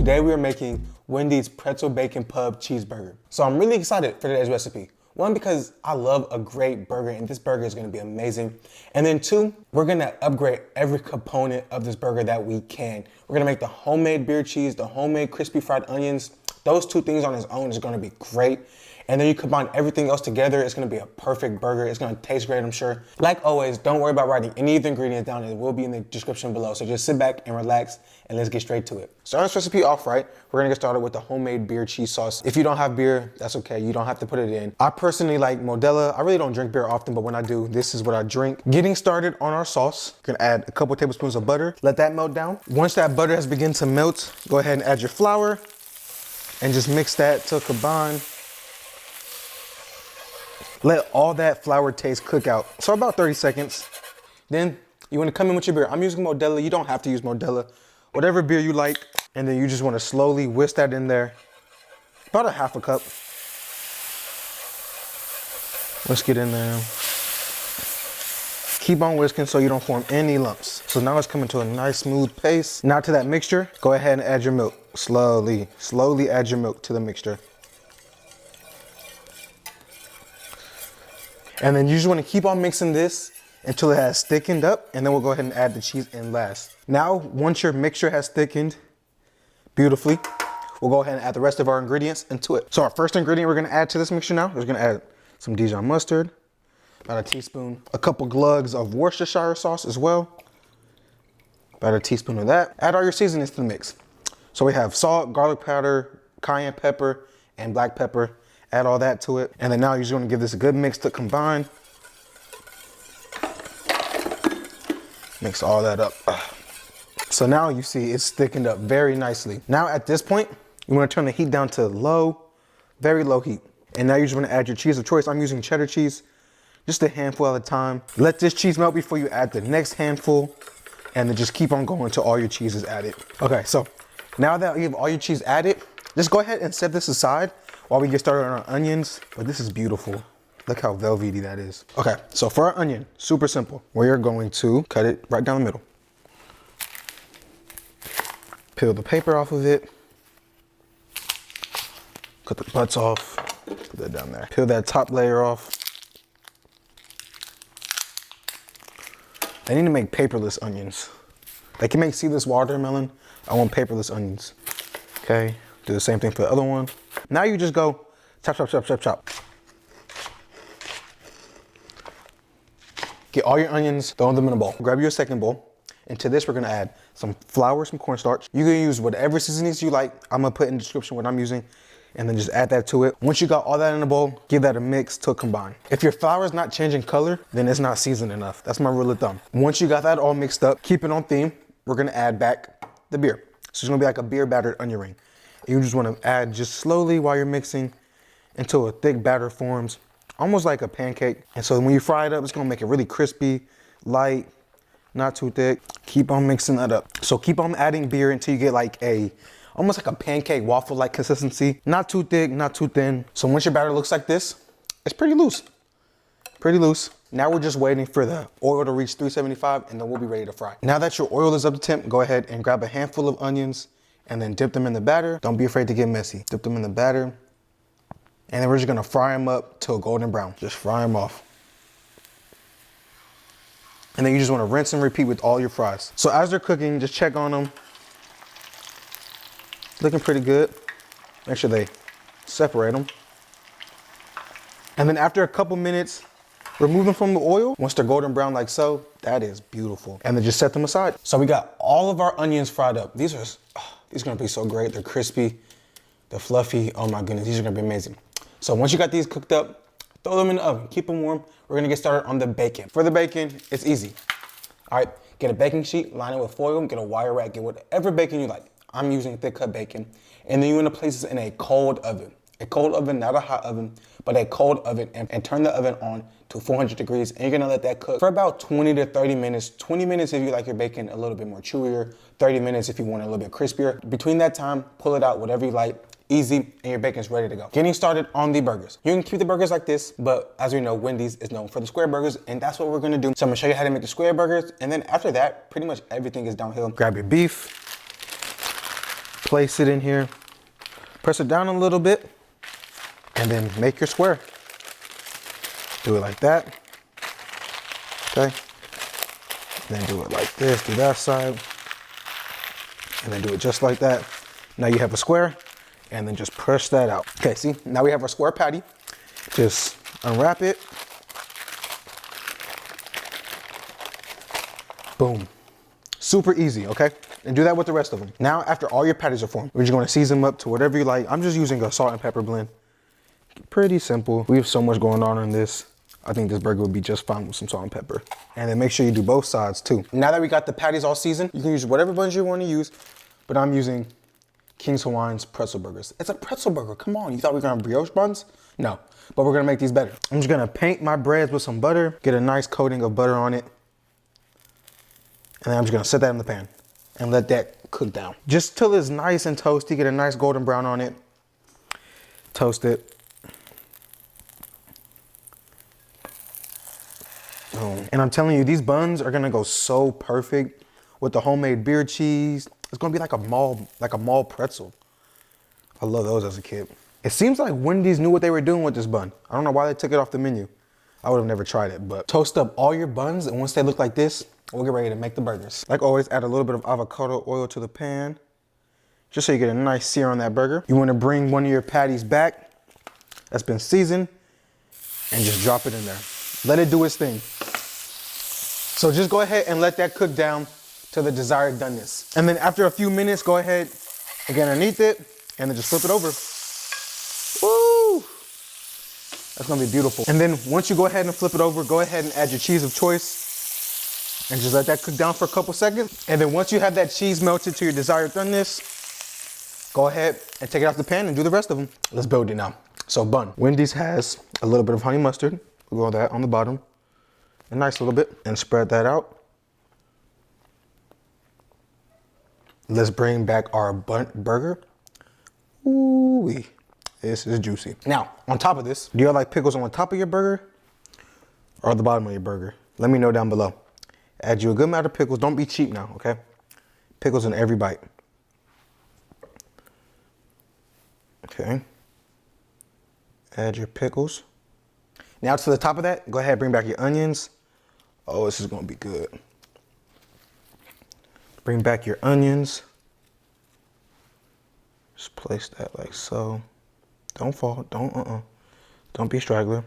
Today we are making Wendy's pretzel bacon pub cheeseburger. So I'm really excited for today's recipe. One, because I love a great burger and this burger is gonna be amazing. And then two, we're gonna upgrade every component of this burger that we can. We're gonna make the homemade beer cheese, the homemade crispy fried onions. Those two things on its own is gonna be great. And then you combine everything else together, it's gonna be a perfect burger. It's gonna taste great, I'm sure. Like always, don't worry about writing any of the ingredients down. It will be in the description below. So just sit back and relax and let's get straight to it. Starting this recipe off right, we're gonna get started with the homemade beer cheese sauce. If you don't have beer, that's okay. You don't have to put it in. I personally like Modelo. I really don't drink beer often, but when I do, this is what I drink. Getting started on our sauce, we're gonna add a couple tablespoons of butter. Let that melt down. Once that butter has begun to melt, go ahead and add your flour and just mix that to combine. Let all that flour taste cook out. So about 30 seconds. Then you wanna come in with your beer. I'm using Modelo, you don't have to use Modelo. Whatever beer you like, and then you just wanna slowly whisk that in there. About a half a cup. Whisk it in there. Keep on whisking so you don't form any lumps. So now it's coming to a nice smooth paste. Now to that mixture, go ahead and add your milk. Slowly add your milk to the mixture. And then you just wanna keep on mixing this until it has thickened up, and then we'll go ahead and add the cheese in last. Now, once your mixture has thickened beautifully, we'll go ahead and add the rest of our ingredients into it. So our first ingredient we're gonna add to this mixture now, we're gonna add some Dijon mustard, about a teaspoon, a couple glugs of Worcestershire sauce as well, about a teaspoon of that. Add all your seasonings to the mix. So we have salt, garlic powder, cayenne pepper, and black pepper. Add all that to it. And then now you're just gonna give this a good mix to combine. Mix all that up. So now you see it's thickened up very nicely. Now at this point, you wanna turn the heat down to low, very low heat. And now you just wanna add your cheese of choice. I'm using cheddar cheese, just a handful at a time. Let this cheese melt before you add the next handful, and then just keep on going until all your cheese is added. Okay, so now that you have all your cheese added, just go ahead and set this aside while we get started on our onions. But this is beautiful. Look how velvety that is. Okay, so for our onion, super simple. We're going to cut it right down the middle. Peel the paper off of it. Cut the butts off. Put that down there. Peel that top layer off. I need to make paperless onions. They can make seedless watermelon. I want paperless onions. Okay, do the same thing for the other one. Now you just go chop, chop, chop, chop, chop. Get all your onions, throw them in a bowl. Grab your second bowl. And to this, we're gonna add some flour, some cornstarch. You can use whatever seasonings you like. I'm gonna put in the description what I'm using, and then just add that to it. Once you got all that in a bowl, give that a mix to combine. If your flour is not changing color, then it's not seasoned enough. That's my rule of thumb. Once you got that all mixed up, keep it on theme, we're gonna add back the beer. So it's gonna be like a beer battered onion ring. You just wanna add just slowly while you're mixing until a thick batter forms, almost like a pancake. And so when you fry it up, it's gonna make it really crispy, light, not too thick. Keep on mixing that up. So keep on adding beer until you get like almost like a pancake waffle-like consistency. Not too thick, not too thin. So once your batter looks like this, it's pretty loose. Pretty loose. Now we're just waiting for the oil to reach 375 and then we'll be ready to fry. Now that your oil is up to temp, go ahead and grab a handful of onions and then dip them in the batter. Don't be afraid to get messy. Dip them in the batter. And then we're just gonna fry them up till golden brown. Just fry them off. And then you just wanna rinse and repeat with all your fries. So as they're cooking, just check on them. Looking pretty good. Make sure they separate them. And then after a couple minutes, remove them from the oil. Once they're golden brown like so, that is beautiful. And then just set them aside. So we got all of our onions fried up. These are gonna be so great. They're crispy, they're fluffy. Oh my goodness, these are gonna be amazing. So once you got these cooked up, throw them in the oven, keep them warm. We're gonna get started on the bacon. For the bacon, it's easy. All right, get a baking sheet, line it with foil, get a wire rack, get whatever bacon you like. I'm using thick cut bacon. And then you wanna place this in a cold oven. A cold oven, not a hot oven, but a cold oven, and turn the oven on to 400 degrees. And you're gonna let that cook for about 20 to 30 minutes. 20 minutes if you like your bacon a little bit more chewier, 30 minutes if you want it a little bit crispier. Between that time, pull it out, whatever you like. Easy, and your bacon's ready to go. Getting started on the burgers. You can keep the burgers like this, but as we know, Wendy's is known for the square burgers, and that's what we're gonna do. So I'm gonna show you how to make the square burgers, and then after that, pretty much everything is downhill. Grab your beef, place it in here, press it down a little bit, and then make your square. Do it like that, okay? Then do it like this, do that side, and then do it just like that. Now you have a square, and then just push that out. Okay, see, now we have our square patty. Just unwrap it. Boom. Super easy, okay? And do that with the rest of them. Now, after all your patties are formed, we're just gonna season them up to whatever you like. I'm just using a salt and pepper blend. Pretty simple. We have so much going on in this. I think this burger would be just fine with some salt and pepper. And then make sure you do both sides too. Now that we got the patties all seasoned, you can use whatever buns you want to use, but I'm using King's Hawaiian's pretzel burgers. It's a pretzel burger, come on. You thought we were gonna have brioche buns? No, but we're gonna make these better. I'm just gonna paint my breads with some butter, get a nice coating of butter on it. And then I'm just gonna set that in the pan and let that cook down. Just till it's nice and toasty, get a nice golden brown on it. Toast it. Boom. And I'm telling you, these buns are gonna go so perfect with the homemade beer cheese. It's gonna be like a mall pretzel. I love those as a kid. It seems like Wendy's knew what they were doing with this bun. I don't know why they took it off the menu. I would have never tried it, but toast up all your buns, and once they look like this, we'll get ready to make the burgers. Like always, add a little bit of avocado oil to the pan, just so you get a nice sear on that burger. You wanna bring one of your patties back that's been seasoned, and just drop it in there. Let it do its thing. So just go ahead and let that cook down to the desired doneness. And then after a few minutes, go ahead and get underneath it, and then just flip it over. Woo! That's gonna be beautiful. And then once you go ahead and flip it over, go ahead and add your cheese of choice, and just let that cook down for a couple seconds. And then once you have that cheese melted to your desired doneness, go ahead and take it off the pan and do the rest of them. Let's build it now. So bun. Wendy's has a little bit of honey mustard. We'll go that on the bottom. A nice little bit, and spread that out. Let's bring back our burger. Ooh-wee. This is juicy. Now, on top of this, do you like pickles on the top of your burger or the bottom of your burger? Let me know down below. Add you a good amount of pickles. Don't be cheap now, okay? Pickles in every bite. Okay. Add your pickles. Now to the top of that, go ahead and bring back your onions. Oh, this is gonna be good. Bring back your onions. Just place that like so. Don't fall, don't be a straggler.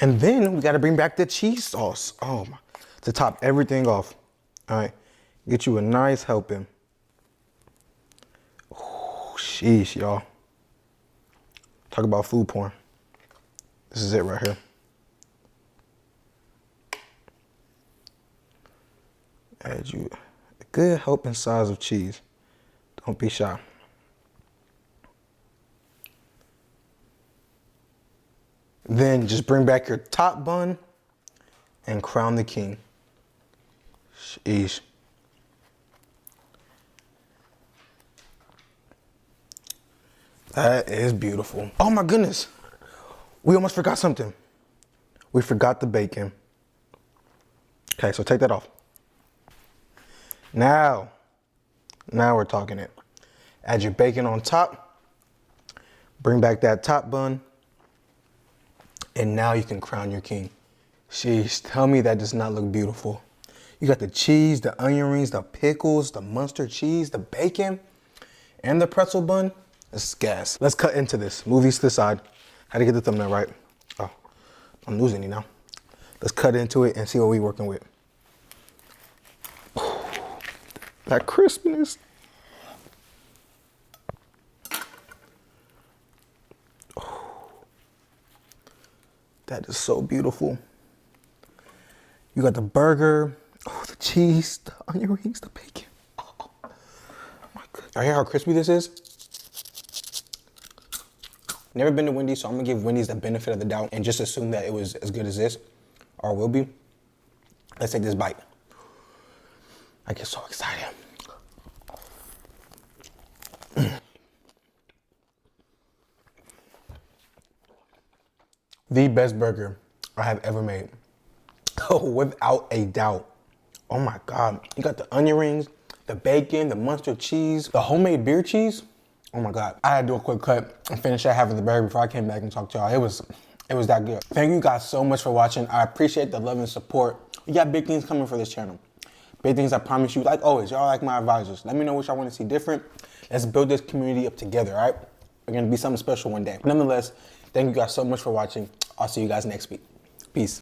And then we gotta bring back the cheese sauce. Oh my, to top everything off. All right, get you a nice helping. Oh, sheesh, y'all. Talk about food porn. This is it right here. Add you a good helping size of cheese. Don't be shy. Then just bring back your top bun and crown the king. Sheesh. That is beautiful. Oh my goodness. We almost forgot something. We forgot the bacon. Okay, so take that off. Now we're talking it. Add your bacon on top. Bring back that top bun. And now you can crown your king. Sheesh, tell me that does not look beautiful. You got the cheese, the onion rings, the pickles, the Munster cheese, the bacon, and the pretzel bun. This is gas. Let's cut into this. Move these to the side. How to get the thumbnail right. Oh, I'm losing any now. Let's cut into it and see what we're working with. That crispness. Oh, that is so beautiful. You got the burger, oh, the cheese, the onion rings, the bacon. Oh my goodness. I hear how crispy this is. Never been to Wendy's, so I'm gonna give Wendy's the benefit of the doubt and just assume that it was as good as this, or will be. Let's take this bite. I get so excited. The best burger I have ever made. Oh, without a doubt. Oh my God. You got the onion rings, the bacon, the Munster cheese, the homemade beer cheese. Oh my God. I had to do a quick cut and finish that half of the burger before I came back and talked to y'all. It was that good. Thank you guys so much for watching. I appreciate the love and support. We got big things coming for this channel. Big things, I promise you. Like always, y'all like my advisors. Let me know what y'all want to see different. Let's build this community up together, all right? We're gonna be something special one day. Nonetheless, thank you guys so much for watching. I'll see you guys next week. Peace.